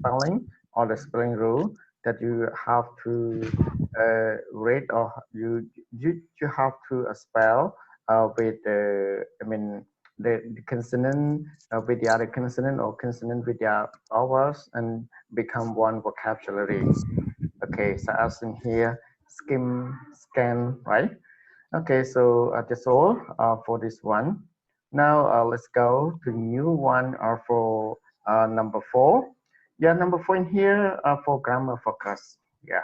spelling or the spelling rule that you have to read, or you have to spell with the consonant with the other consonant, or consonant with the others, and become one vocabulary. Okay, so as in here, skim, scan, right? Okay, so that's all for this one. Now let's go to new one for number 4. Yeah, number 4 in here for grammar focus. Yeah.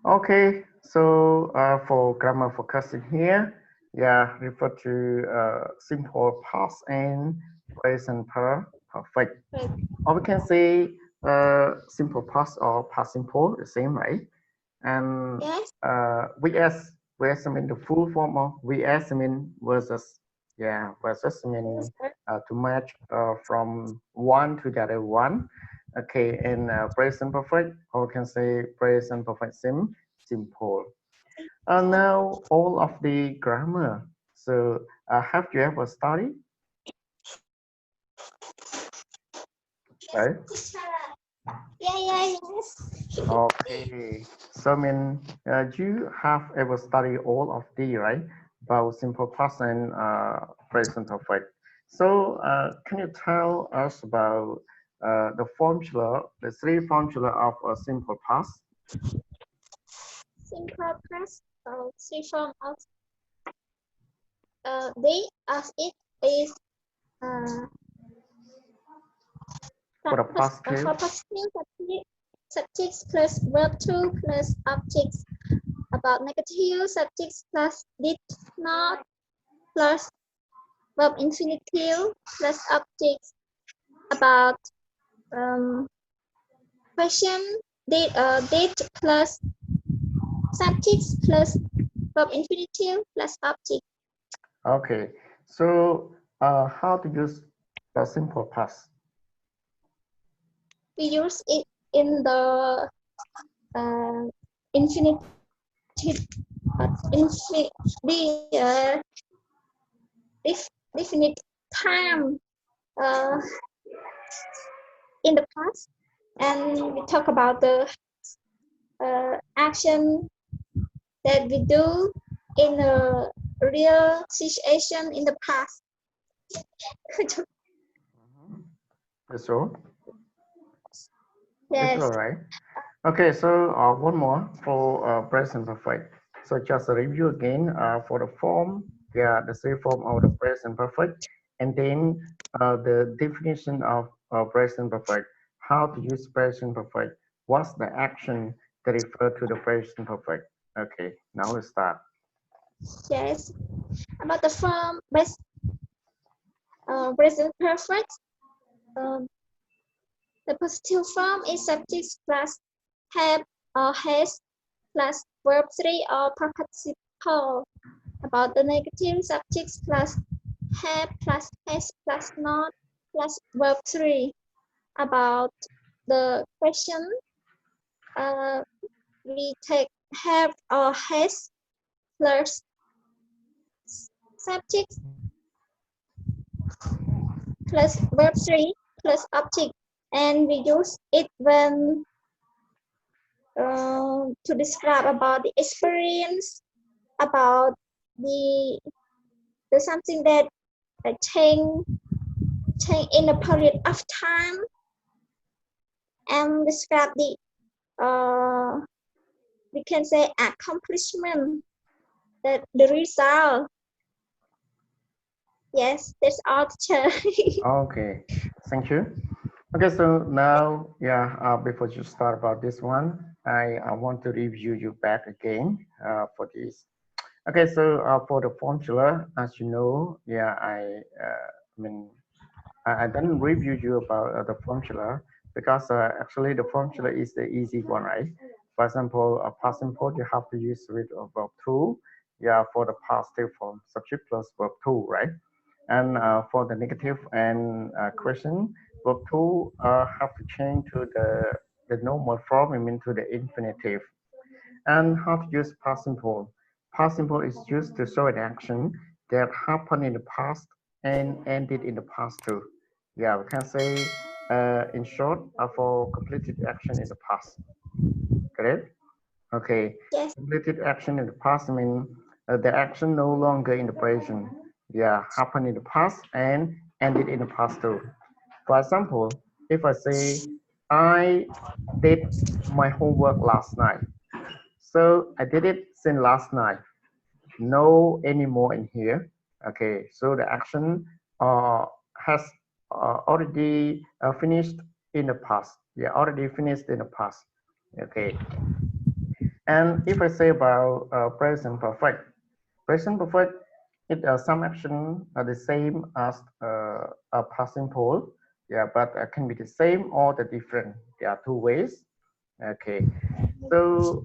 Okay, so for grammar focus in here, yeah, refer to simple past and present perfect. Or we can say simple past or past simple, the same, right? And Yes. vs mean the full form of vs mean versus. Yeah, versus mean to match from one to the other one. Okay, and present perfect, or we can say present perfect simple. Now all of the grammar. So have you ever studied? Right? Yeah, yes. Okay, so I mean, you have ever studied all of the, right? About simple past and present perfect. So, can you tell us about the formula, the 3 formula of a simple past? Simple past, three form of they as it is uh, For the for past tense, positive subjects plus verb to plus objects. About negative subjects plus did not plus verb infinitive plus objects. About question did plus subjects plus verb infinitive plus object. okay. So, how to use the simple past? We use it in the uh, infinitive, the definite time uh, in the past, and we talk about the action that we do in a real situation in the past. That's all. It's Yes. all right. Okay, so one more for present perfect. So just a review again for the form, yeah, the 3 form of the present perfect, and then the definition of present perfect, how to use present perfect, what's the action that refer to the present perfect. Okay, now let's start. Yes. About the form present perfect. Um, the positive form is subject plus have or has plus verb 3 or participle. About the negative subjects plus have plus has plus not plus verb 3. About the question, we take have or has plus subject plus verb 3 plus object, and we use it when to describe about the experience, about the something that change in a period of time, and describe the we can say accomplishment, that the result. Yes, that's all, teacher. Okay, thank you. Okay, so now, yeah, before you start about this one, I want to review you back again for this. Okay, so for the formula, as you know, yeah, I mean, I didn't review you about the formula because actually the formula is the easy one, right? For example, past simple, you have to use with verb to, yeah, for the past form, subject plus verb to, right? And for the negative and question, verb to have to change to the normal form, I mean to the infinitive. And how to use past simple. Past simple is used to show an action that happened in the past and ended in the past too. Yeah, we can say in short for completed action in the past. Correct? Okay. Yes. Completed action in the past means the action no longer in the present. Yeah, happened in the past and ended in the past too. For example, if I say I did my homework last night, so I did it since last night. No anymore in here. Okay, so the action has already finished in the past. Yeah, already finished in the past. Okay, and if I say about present perfect, it some action are the same as a past simple. Yeah, but can be the same or the different. There are two ways. Okay, so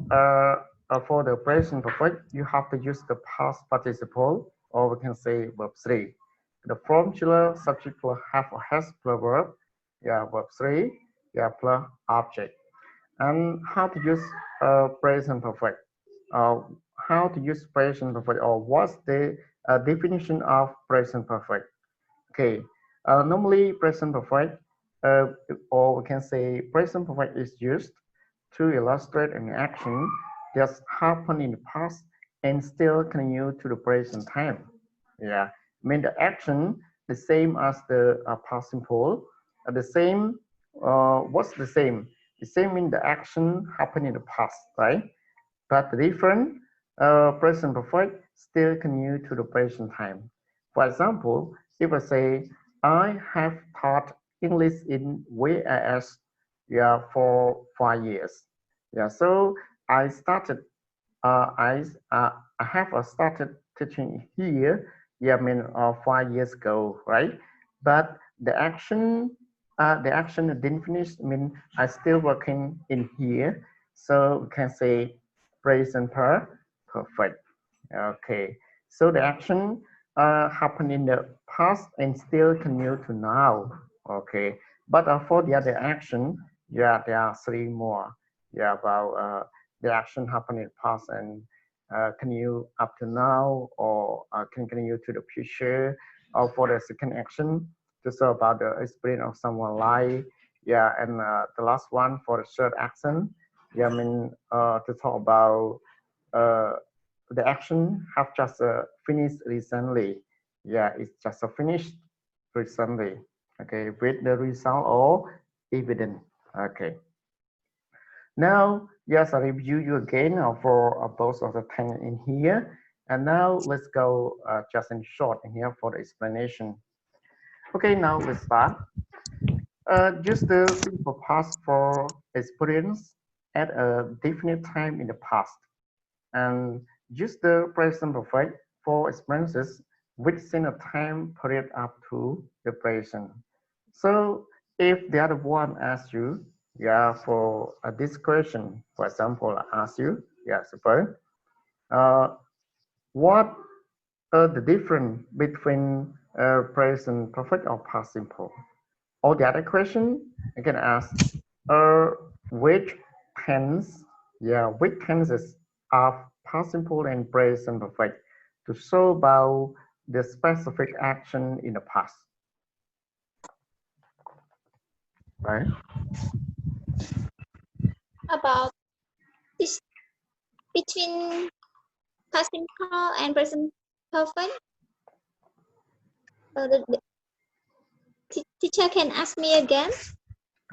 for the present perfect, you have to use the past participle, or we can say verb three. The form chiller, subject plus have or has plus verb, yeah, verb three, yeah, plus object. And how to use present perfect? Uh, how to use present perfect, or what's the definition of present perfect? Okay, normally present perfect, uh, or we can say present perfect is used to illustrate an action that's happened in the past and still continue to the present time. Yeah, I mean the action the same as the past simple, the same. What's the same? The same mean the action happened in the past, right? But the different present perfect still continue to the present time. For example, if I say I have taught English in VAS, yeah, for 5 years. Yeah, so I started uh, I I have started teaching here. Yeah, I mean 5 years ago, right? But the action didn't finish. I mean I still working in here, so we can say present perfect. Okay, so the action happened in the past and still continue to now. Okay, but for the other action, yeah, there are three more. Yeah, about the action happened in the past and continue up to now, or can continue to the future. Or for the second action, to show about the experience of someone life. Yeah, and the last one for the third action, yeah, I mean to talk about uh, the action have just finished recently. Yeah, it's just finished recently. Okay, with the result or evident. Okay. Now, yes, I review you again for both of the things in here. And now let's go just in short in here for the explanation. Okay, now let's start. Just the simple past for experience at a definite time in the past, and use the present perfect for experiences within a time period up to the present. So if the other one asks you, yeah, for this question, for example, I ask you, yeah, suppose, uh, what are the difference between present perfect or past simple? Or the other question, I can ask, uh, which tense, yeah, which tenses of past simple and present perfect to show about the specific action in the past, right? About this between past simple and present perfect. The teacher can ask me again.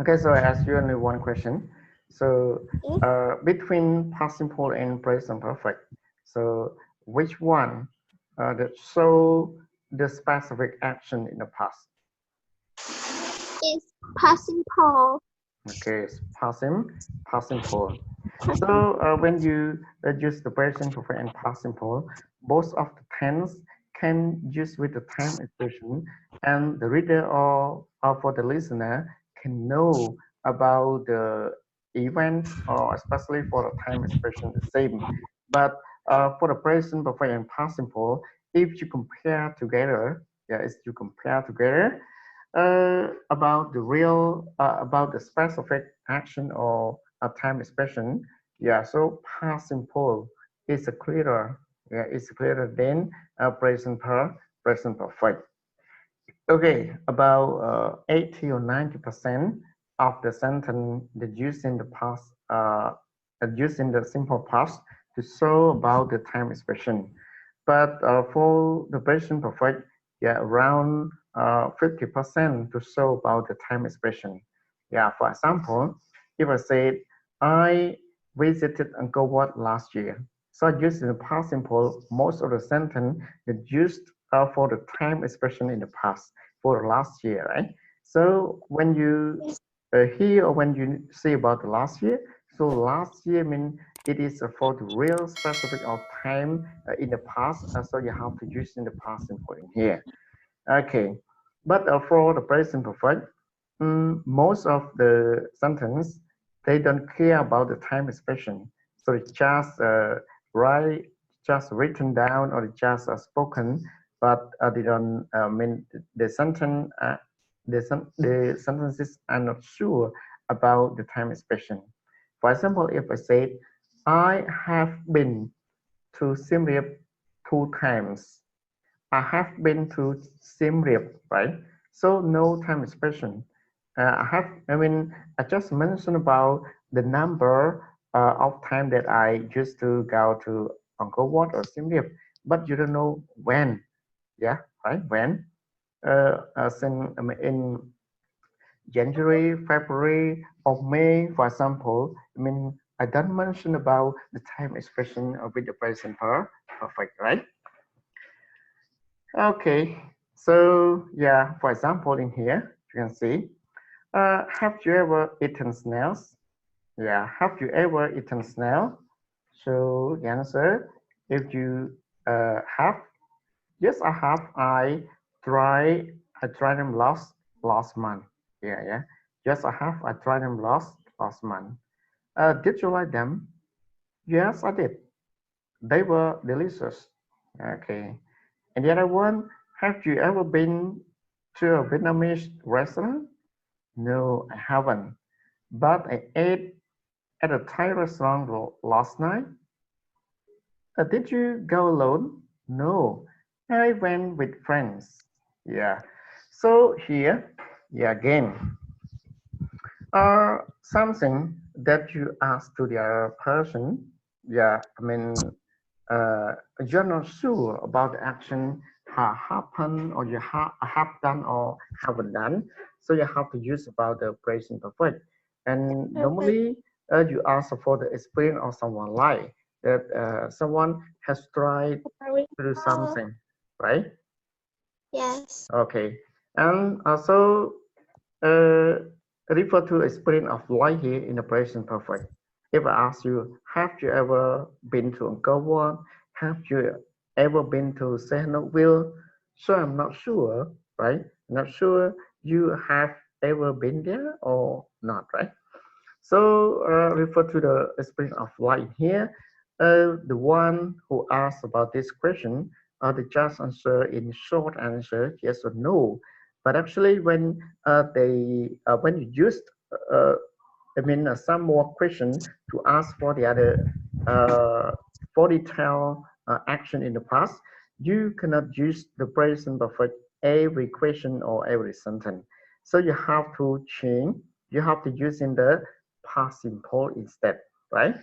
Okay, so I ask you only one question. So Yes. between past simple and present perfect, so which one that show the specific action in the past? It's past simple. Okay, it's past simple. So when you use the present perfect and past simple, both of the tense can use with the time expression, and the reader or for the listener can know about the event, or especially for the time expression the same. But for the present perfect and past simple, if you compare together, yeah, if you compare together, about the real about the specific action or a time expression, yeah, so past simple is clearer, yeah, it's clearer than present perfect. Okay, about 80 or 90% of the sentence that used in the past, used in the simple past to show about the time expression. But for the present perfect, yeah, around 50% to show about the time expression. Yeah, for example, if I said, I visited Angkor last year. So used in the past simple, most of the sentence that used for the time expression in the past for the last year, right? So when you Yes. hear or when you say about the last year, so last year mean it is for the real specific of time in the past, so you have to use in the past simple in here. Okay, but for the present perfect, most of the sentence they don't care about the time expression, so it's just write, just written down or just spoken, but they don't mean the sentence. The sentences are not sure about the time expression. For example, if I say, I have been to Siem Reap 2 times. I have been to Siem Reap, right? So no time expression. I just mentioned about the number of time that I used to go to Angkor Wat or Siem Reap, but you don't know when. Yeah, right? When? In January, February, or May, for example. I don't mention about the time expression with the present perfect, right? Okay, so yeah, for example, in here, you can see, have you ever eaten snails? Yeah, have you ever eaten snail? So the answer, if you have, yes, I have. I tried them last month. Yeah, yeah. Yes, I have. I tried them last month. Did you like them? Yes, I did. They were delicious. Okay. And the other one, have you ever been to a Vietnamese restaurant? No, I haven't. But I ate at a Thai restaurant last night. Did you go alone? No, I went with friends. Yeah. So here, yeah, again, something that you ask to the other person. Yeah, you're not sure about the action have happened or you have done or haven't done. So you have to use about the present perfect. And Okay. normally you ask for the experience of someone like that someone has tried Very to do well. something, right? Yes. Okay. And also uh, refer to experience of like here in the present perfect. If I ask you, have you ever been to Angkor Wat? Have you ever been to Sihanoukville? So I'm not sure, right? Not sure you have ever been there or not, right? So refer to the experience of light here. The one who asked about this question, the just answer in short answer, yes or no. But actually, when you used uh, some more question to ask for the other uh, for detail action in the past, you cannot use the present perfect every question or every sentence. So you have to change. You have to use in the past simple instead, right?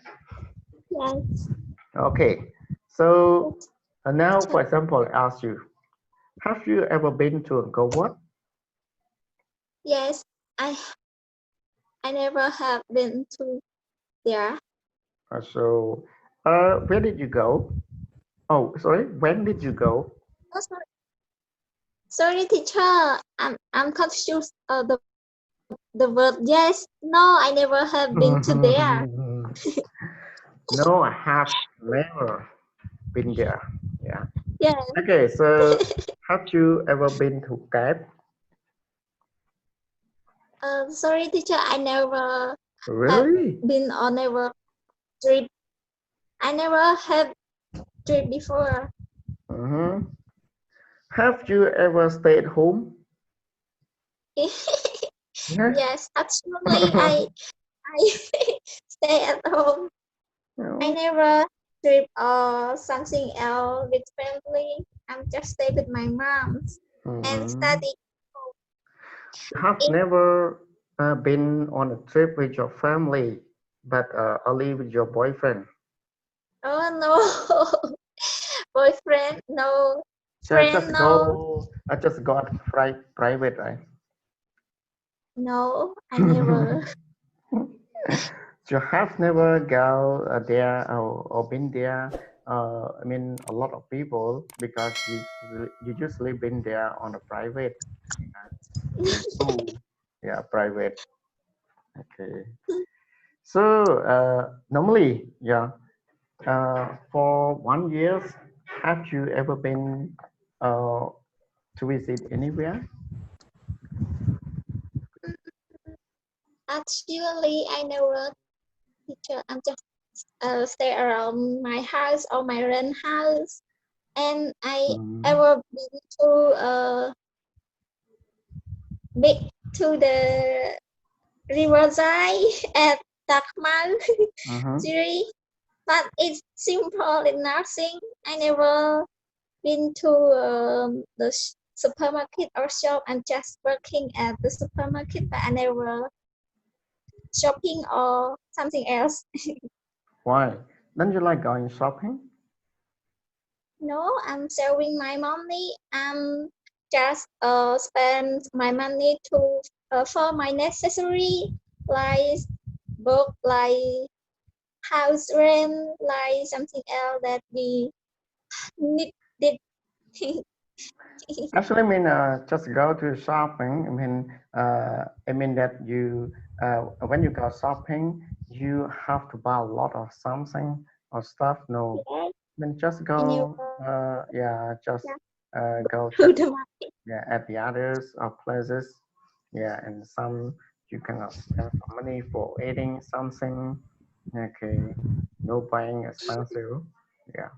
Yes. Okay. So Yes. now, Teacher. for example, I ask you, have you ever been to Angkor Wat? Yes. I I never have been to there. Where did you go? Oh, sorry. When did you go? Oh, sorry, teacher. I'm confused. The word yes. No, I never have been to there. No, I have never been there. Yeah. Yes. Okay, so have you ever been to Cape? Sorry, teacher. I never have Really? been or never trip. I never have trip before. Mm-hmm. Have you ever stayed home? Yeah. Yes, actually, I stay at home. I No. never trip or something else with family. I'm just stay with my mom and Mm-hmm. study. You have In never been on a trip with your family, but only with your boyfriend. oh no, boyfriend no, So friend no, just go at private, right? no, I never. You have never go there or been there. I mean, a lot of people because you usually been there on a private, in school, yeah, private. Okay. So normally, yeah, for 1 year, have you ever been uh, to visit anywhere? Actually, I never teacher. I'm just stay around my house or my rent house, and I Mm-hmm. ever been to big to the riverside at Takmal Mm-hmm. Siri, but it's simple and nothing. I never been to the supermarket or shop. I'm just working at the supermarket, but I never shopping or something else. Why? Don't you like going shopping? No, I'm saving my money. I'm just spend my money to for my necessary like book, like house rent, like something else that we need. Did. Actually, I mean, just go to shopping. I mean that when you go shopping, you have to buy a lot of something or stuff. No, Yes, I mean, just I never go. Yeah, just go to check. the market. Yeah, at the others places. Yeah, and some you cannot spend some money for eating something. Okay, no buying expensive. Yeah.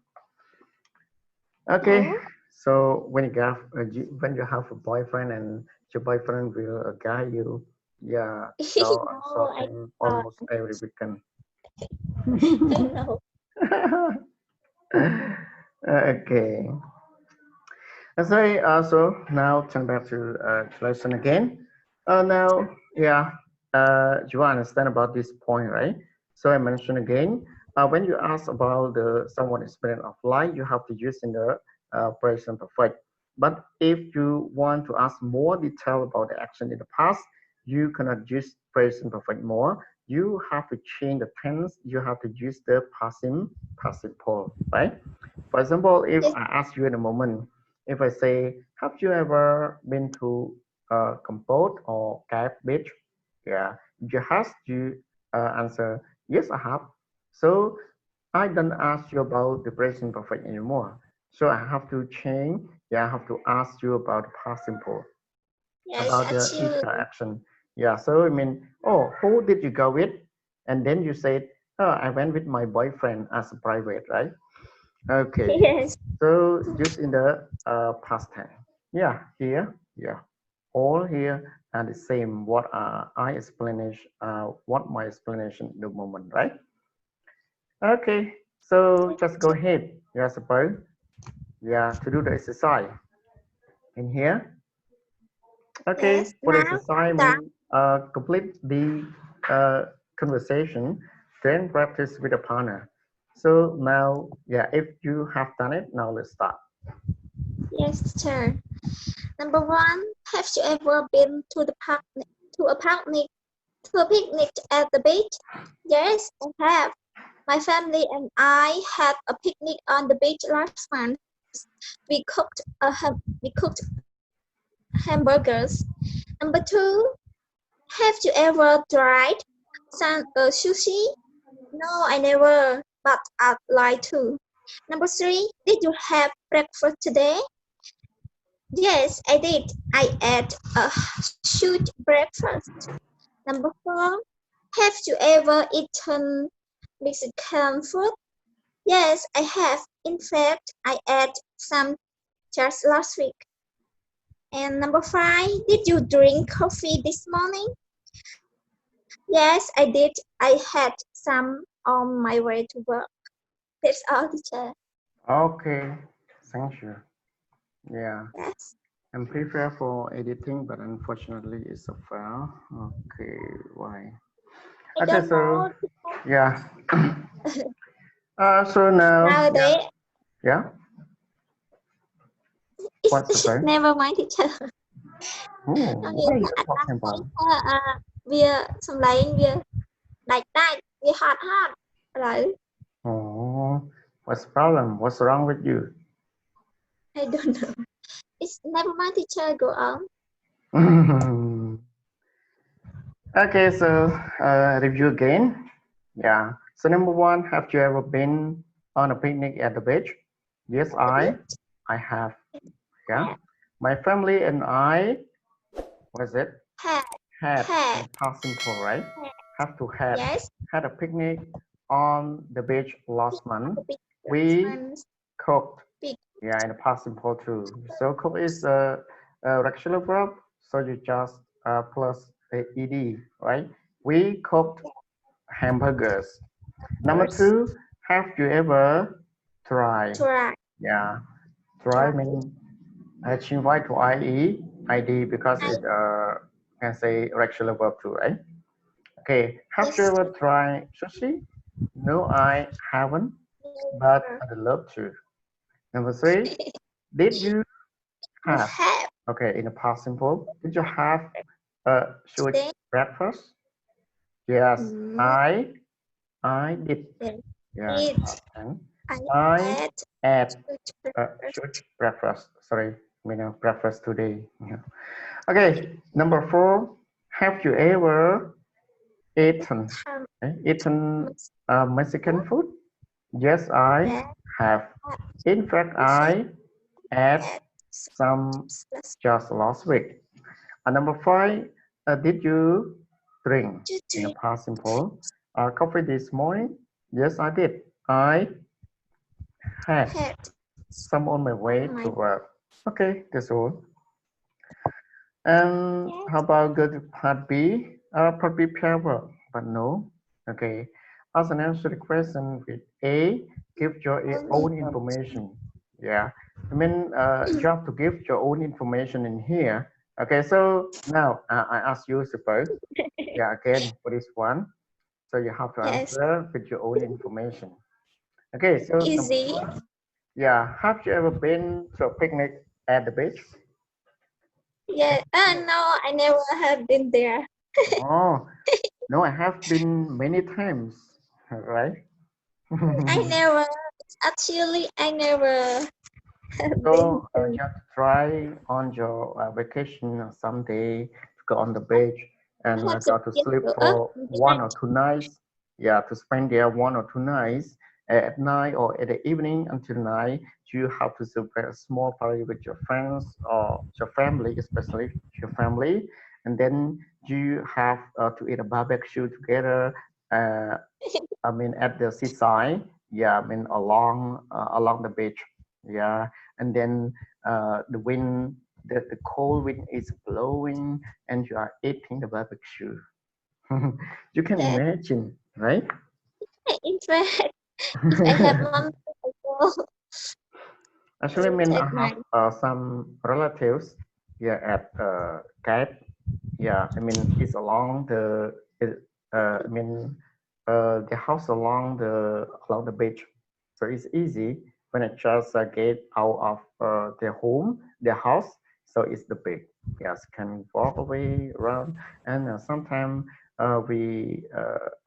Okay, No, so when you have a boyfriend and your boyfriend will guide you, yeah, go on no, I shopping almost every weekend. no. Okay. And so also now turn back to lesson again. Now, yeah, you understand about this point, right? So I mentioned again, when you ask about the someone experience of life, you have to use in the present perfect. But if you want to ask more detail about the action in the past, you cannot use present perfect more. You have to change the tense. You have to use the passive participle, right? For example, if Yes, I ask you in a moment, if I say, have you ever been to Compose or Cape Beach? Yeah, you have to answer, yes, I have. So I don't ask you about the present perfect anymore. So I have to change. Yeah, I have to ask you about the past simple, yes, about the actually, each action. Yeah, so I mean, oh, who did you go with? And then you said, oh, I went with my boyfriend as a private, right? Okay, yes, so just in the past tense. Yeah, here, yeah, all here are the same. What my explanation in the moment, right? Okay, so just go ahead. Yeah, suppose. Yeah, to do the exercise in here. Okay, yes. for the Now, exercise, I start. mean, complete the conversation, then practice with a partner. So now, yeah, if you have done it, now let's start. Yes, sir. Number one, have you ever been to the park to a picnic at the beach? Yes, I have. My family and I had a picnic on the beach last month. We cooked hamburgers. Number two, have you ever tried sushi? No, I never, but I'd like to. Number three, did you have breakfast today? Yes, I did. I ate a huge breakfast. Number four, have you ever eaten Mexican food? Yes, I have. In fact, I ate some just last week. And number five, did you drink coffee this morning? Yes, I did. I had some on my way to work. That's all, teacher. Okay, thank you. Yeah. Yes. I'm prepared for editing, but unfortunately it's a fail. Okay, why? I Okay, don't so know. yeah. So now, yeah, Nowadays, yeah. What's the thing? never mind teacher. Oh, Có nghĩa what are you là anh talking thấy about? bia xong lấy bia đại đại bia hot hot rồi Oh, what's the problem? What's wrong with you? I don't know. It's never mind teacher go on. Okay, so review again. Yeah. So number one, have you ever been on a picnic at the beach? Yes, The I have. Yeah. beach My family and I, what is it? had Had in had the past simple, right? had Have to yes had a picnic on the beach last month. the big We ones cooked. big Yeah, in the past simple too. So cook is a regular verb, so you just plus ed, right? We cooked hamburgers. Number first two, have you ever tried? try Yeah, try try mean change y to ie, id because I it can say regular verb too, right? Okay, have you yes ever tried sushi? No, I haven't, but I'd love to. Number three, did you you have? have Okay, in the past simple, did you have a Jewish then breakfast? Yes, mm, I did. then Yeah, it and I I had ate a first Jewish breakfast. Sorry, breakfast today. Yeah. Okay, number four, have you ever eaten time eaten Mexican food? Yes, I that have. In fact, I ate had some plus just last week. And number five, did you drink two in the three past simple coffee this morning? Yes, I did. I had had some on my way to my work. Okay, that's all. And yes how about go to part B? Part B pair work, but no. Okay. As an answer the question with A, give your only own information. Yeah. I mean, you have to give your own information in here. Okay, so now I ask you, suppose. Yeah, again, for this one. So you have to yes answer with your own information. Okay, so number easy one. Yeah, have you ever been to a picnic at the beach? yeah no I never have been there Oh, no, I have been many times, right? I never actually I never have been So you have to try on your vacation someday to go on the beach I and have to go to get sleep to for 1 or 2 nights. Yeah, to spend there 1 or 2 nights at night or at the evening until night. You have to celebrate a small party with your friends or your family, especially your family, and then you have to eat a barbecue together. Uh, I mean, at the seaside. Yeah, I mean along the beach. Yeah, and then the wind, the cold wind is blowing, and you are eating the barbecue. You can yeah imagine, right? in fact if I have one I Actually, I will mean, I take have mine some relatives here at Cape. Yeah, I mean, it's along I mean, the house along the beach, so it's easy when I just get out of their home, their house. So it's the beach. Yes, can walk away around, and sometimes I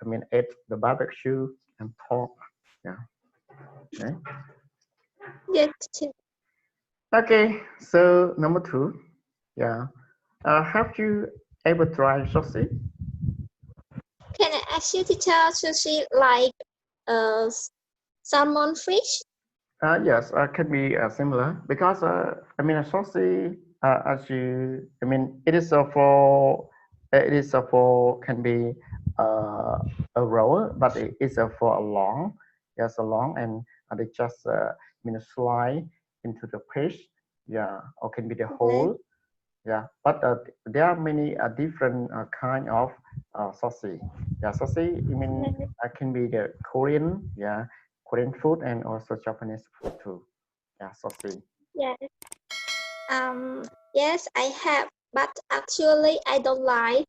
mean, eat the barbecue and talk. Yeah. Okay. yeah Okay. So number two. Yeah. Have you ever tried sushi? can I ask you to tell sushi like uh salmon fish Yes, can be similar because I mean, a sushi, as you, I mean, it is for can be uh, a roll, but it is for a long, yes, a long, and they just I mean slide into the fish, yeah, or can be the yes whole, yeah. But there are many different kind of sushi. Yeah, sushi. I mean, can be the Korean, yeah, Korean food and also Japanese food too. Yeah, sushi. yes um Yes, I have, but actually I don't like.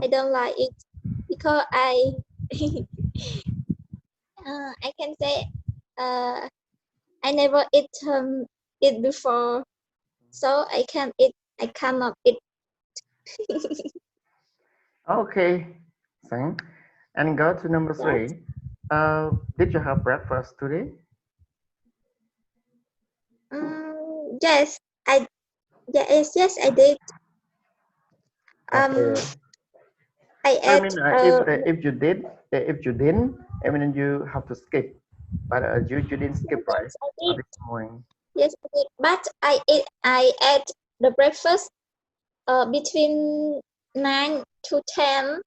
I don't like it because I can say I never eat it before, so I can eat. I cannot eat. Okay, thanks. And go to number Yes, 3. Did you have breakfast today? yes, yes, I did. Okay. I So I ate mean, if you didn't, I mean, you have to skip. But you didn't skip, right? yes, I did. This morning, Yes, I did. But I ate the breakfast between 9 to 10.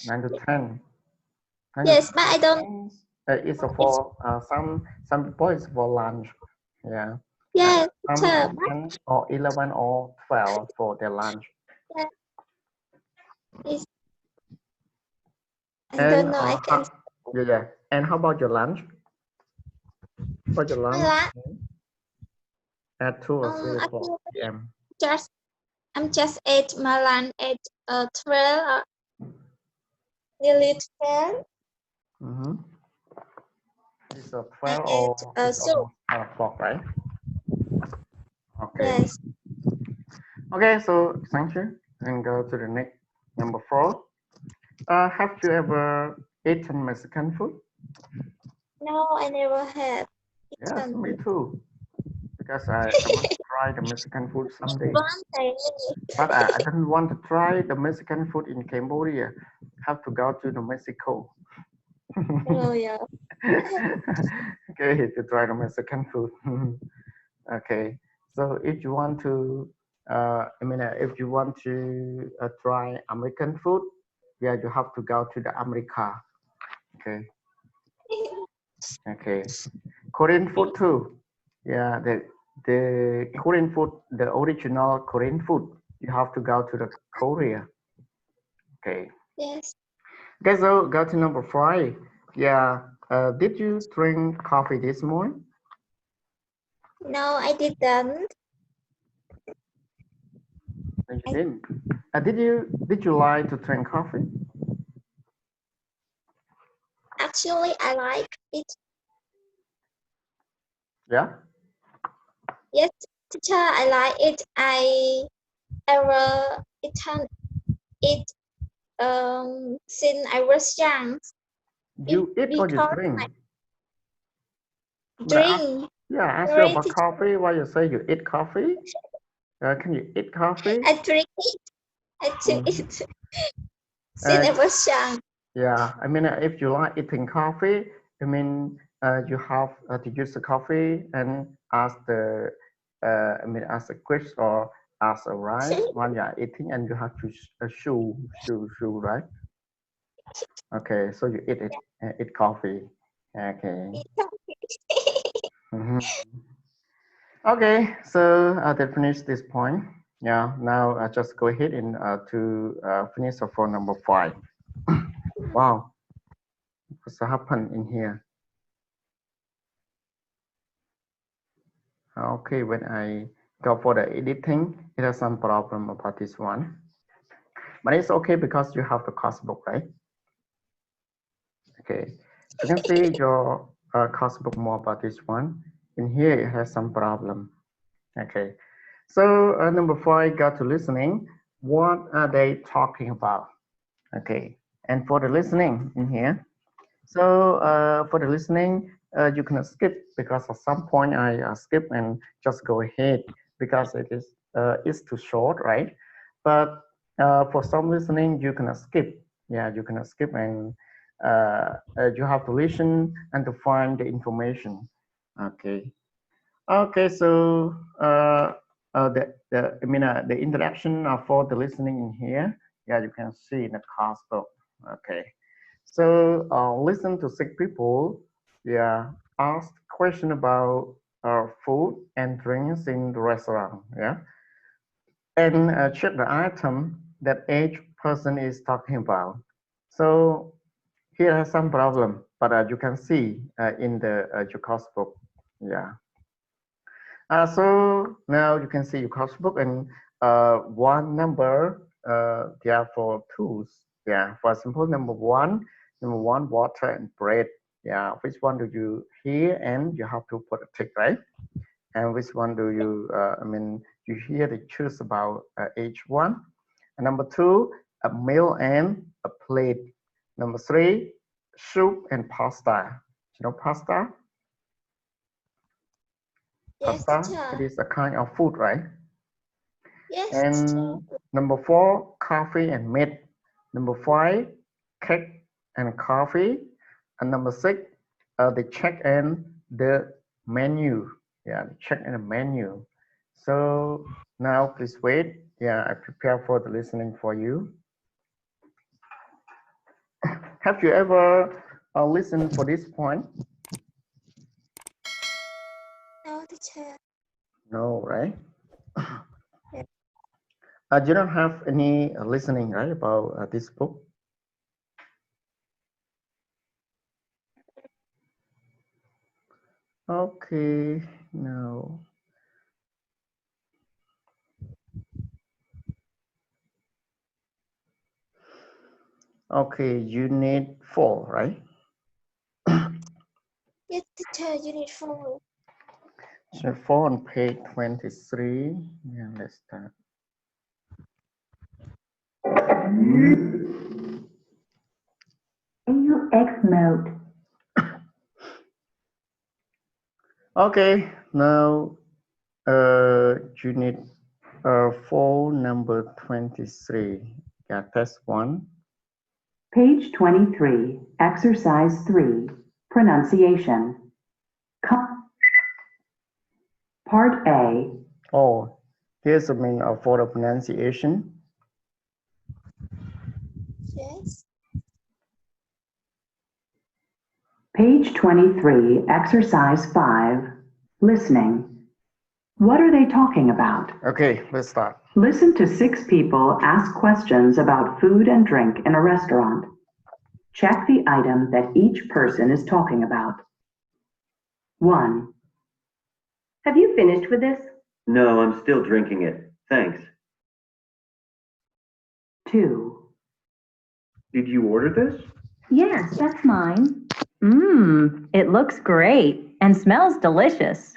9 to 10. 9 to Yes, but 10 I don't. means it's a It's for some people it's for lunch. Yeah. yes, Some teacher. 10 or 11 or 12 for their lunch. But it's, I And don't know. I can. yeah, yeah. And how about your lunch? For your My lunch lunch. at 2 or 3 o'clock Actually, p.m. just I'm just ate my lunch at 12, nearly 12. Mm-hmm. It's a I 12 ate or it's soup. almost 1 o'clock, right? Okay. Yes. Okay, so thank you. And go to the next number 4. Have you ever eaten Mexican food? No, I never have Yes, me eaten. too. Because I want to try the Mexican food someday. One day. But I don't want to try the Mexican food in Cambodia. Have to go to the Mexico. Oh yeah. Okay, to try the Mexican food. Okay, so if you want to, if you want to try American food, yeah, you have to go to the America. Okay, okay. Korean food too. Yeah, the Korean food, the original Korean food, you have to go to the Korea. Okay. Yes. Okay, so go to number 5. Yeah. Did you drink coffee this morning? No, I didn't. No, you I, didn't. Did you like to drink coffee? actually, I like it. Yeah. Yes, teacher, I like it. I ever eaten it since I was young. You eat or you Because drink? my But drink. yeah, I asked you Sorry, about teacher. coffee. Why you say you eat coffee? Can you eat coffee? I drink it. I drink Mhm. it since Uh, I was young. yeah, I mean, if you like eating coffee, I mean, you have to use the coffee and ask the, ask a quiz or ask a rice while you are eating, and you have to chew, right? Okay, so you eat it, eat coffee. Okay. Mhm. Okay, so to finish this point, yeah, now just go ahead and to finish for number 5. Wow, what's happened in here? Okay, when I go for the editing, it has some problem about this one, but it's okay because you have the course book, right? Okay, so you can see your course book more about this one. In here, it has some problem. Okay, so number 5, got to listening. What are they talking about? Okay, and for the listening in here, so for the listening, you can skip because at some point I skip and just go ahead because it's too short, right? But for some listening, you can skip. Yeah, you can skip and you have to listen and to find the information. Okay. Okay, so the interaction for the listening in here, yeah, you can see in the class book. Okay, so listen to sick people, yeah, ask question about food and drinks in the restaurant, yeah, and check the item that each person is talking about. So here are some problem, but you can see in the your course book, yeah. So now you can see your course book and one number, therefore tools. Yeah, for example, number one, water and bread. Yeah, which one do you hear and you have to put a tick, right? And which one do you, you hear they choose about each one. And number two, a meal and a plate. Number three, soup and pasta. You know pasta? Yes, Pasta, it teacher. is a kind of food, right? Yes, teacher. And number four, coffee and meat. Number five, cake and coffee. And number six, they check in the menu. Yeah, check in the menu. So now please wait. Yeah, I prepare for the listening for you. Have you ever listened for this point? No, teacher. No, right? Yes. You don't have any listening, right, about this book? Okay, no. Okay, Unit 4, right? Yes, teacher. Unit 4. Unit 4 on page 23. Yeah, let's start. AUX mode. Okay, now Unit 4, number 23. Yeah, test 1. Page 23, exercise 3, pronunciation. Part A, Oh, here's the meaning for the pronunciation. Yes. page 23, exercise 5, listening. What are they talking about? Okay, let's start. Listen to 6 people ask questions about food and drink in a restaurant. Check the item that each person is talking about. 1, Have you finished with this? No, I'm still drinking it. Thanks. 2, Did you order this? Yes, that's mine. Mmm, it looks great and smells delicious.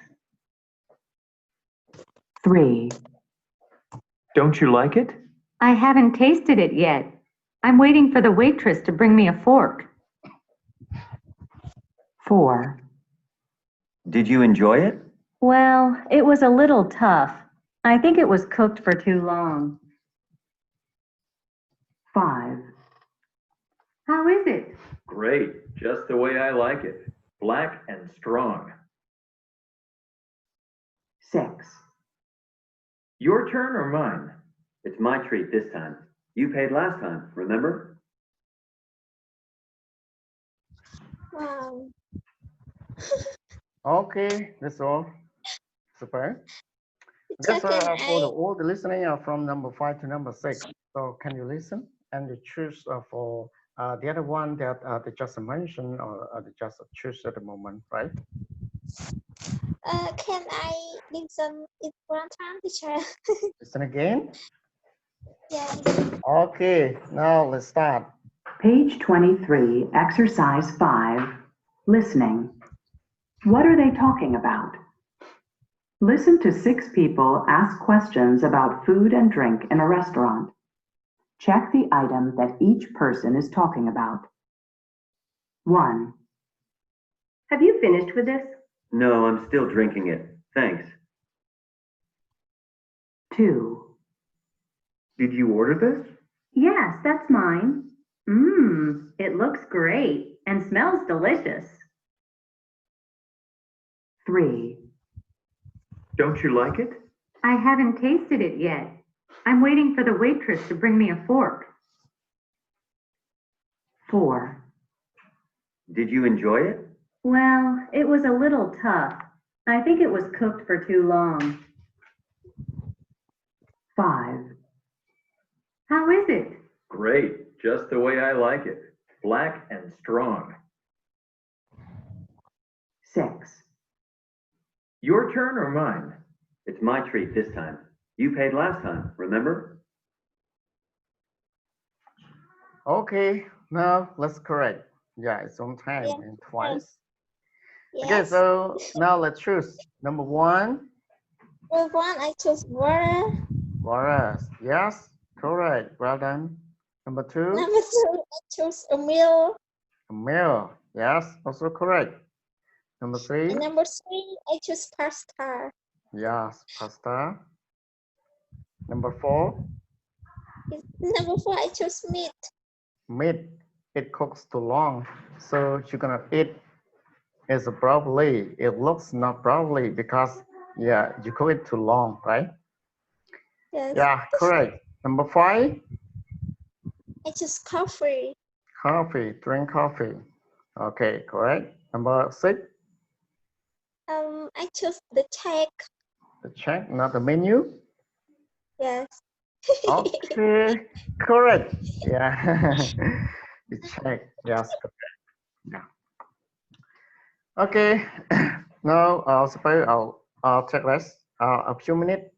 3, Don't you like it? I haven't tasted it yet. I'm waiting for the waitress to bring me a fork. 4, Did you enjoy it? Well, it was a little tough. I think it was cooked for too long. 5, How is it? Great, just the way I like it. Black and strong. 6, Your turn or mine? It's my treat this time. You paid last time, remember? Wow. Okay, that's all. Super. Teacher, That's can for I? all the listening from number 5 to number 6. So can you listen and you choose for the other one that they just mentioned or they just choose at the moment, right? Can I listen it one time, teacher? Listen again. Yes. Okay, now let's start. page 23, exercise 5, listening. What are they talking about? Listen to 6 people ask questions about food and drink in a restaurant. Check the item that each person is talking about. 1, Have you finished with this? No, I'm still drinking it. Thanks. 2, Did you order this? Yes, that's mine. Mmm, it looks great and smells delicious. 3, Don't you like it? I haven't tasted it yet. I'm waiting for the waitress to bring me a fork. 4, Did you enjoy it? Well, it was a little tough. I think it was cooked for too long. 5, How is it? Great, just the way I like it. Black and strong. 6, Your turn or mine? It's my treat this time. You paid last time, remember? Okay, now let's correct. Yeah, it's on time Yeah. and twice. Okay, Yes. so now let's choose. Number one, Number one, I choose water. Boris. Yes, correct. Well done. Number two, Number two, I choose a meal. Emil. Yes, also correct. Number three, And number three, I choose pasta. yes, pasta. Number four, Number four, I choose meat. meat. It cooks too long, so you're gonna eat is a broccoli. It looks not broccoli because yeah, you cook it too long, right? Yes. Yeah, correct. Number five, I choose coffee. coffee. Drink coffee. Okay, correct. Number six, I choose the cake. the check, not the menu. Yes. Okay, correct. Yeah, the check. Yes, correct. Yeah. Okay. Now, suppose I'll take rest a few minutes